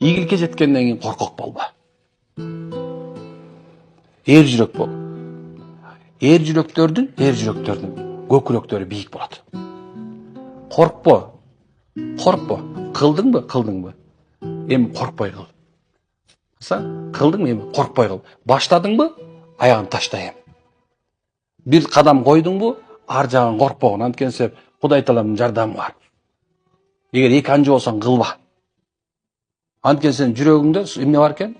Ийгиликке жеткенден кийин коркок болбо. Эр жүрөк бол. Эр жүрөктөрдүн көкүрөктөрү бийик болот. Коркпо. Кылдыңбы? Эми коркпой кыл. Кылдыңбы, эми коркпой кыл. Баштадыңбы? Аягын ташта эми. Бир кадам койдуңбу? Ар жагын коркпогун. Анткени сен Кудай Тааланын жардамы бар. Эгер эки анчы болсоң кылба. Анткени сен жүрөгүңдө эмне бар экен?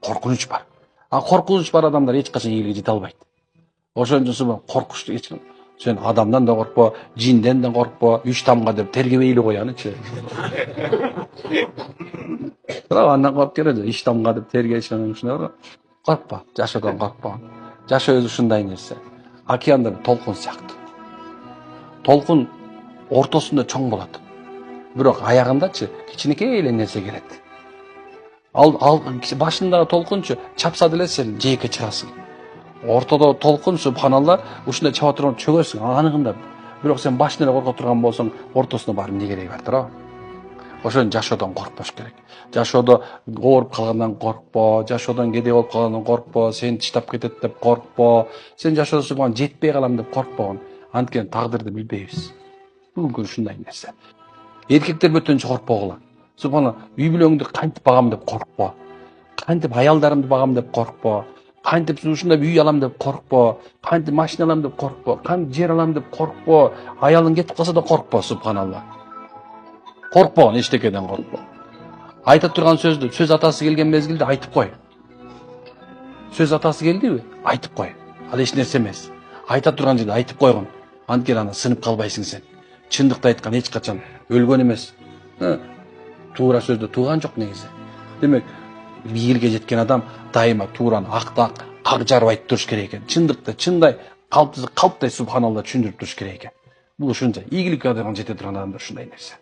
Коркунуч бар. А коркунуч бар адамдар эч качан ийгиликке жете албайт. Ошон үчүн сен коркушту эч ким. Сен адамдан да коркпо, жинден да коркпо, 3 тамга деп тергебей эле кой анычы. Бирок андан коркуп келет, 3 тамга деп тергешен ушуна коркпо, жашоодон коркпо. Жашоо өзү ушундай нерсе. Океанда толкун сыяктуу. Толкун ортосунда чоң болот. Бирок аягындачы кичинекей эле нерсе келет. Ал башындагы толкунчу чапса деле сен жээкке чыгасың. Ортодо толкун субханалла ушундай чаба турган чөгөсүң аныгында. Бирок сен башын эле коркото турган болсоң, ортосуна барып эмне кереги бар туурабы? Ошон жашоодон коркпош керек. Жашоодо ооруп калгандан коркпо, жашоодон кедей болуп калгандан коркпо, сени тыштап кетет деп коркпо, сен жашоосу мага жетпей калам деп коркпогун. Анткени тагдырды билбейбиз. Бүгүнкү күн ушундай нерсе. Эркектер бөтөнчө коркпогула. Субхана, үй бүлөңдү кантип багам деп коркпо. Кантип аялдарымды багам деп коркпо. Кантип ушундай үй алам деп коркпо. Кантип машина алам деп коркпо. Кантип жер алам деп коркпо. Аялың кетип калса да коркпо, субханалла. Коркпогун, эчтекеден коркпо. Айта турган сөздү, сөз атасы келген мезгилде айтып кой. Сөз атасы келдиби? Айтып кой. Ал эч нерсе эмес. Айта турган жерде айтып койгон. Анткени аны сынып калбайсың сен. Чындыкты айткан эч качан өлгөн эмес. Туура сөздү тууган жок негизи. Демек, ийгиликке жеткен адам дайыма туураны ак жарып айтып туруш керек экен. Чындыкты чындай, калптай субханалла түшүндүрүп туруш керек экен. Бул ушунча. Ийгиликке жете турган адамдар ушундай нерсе.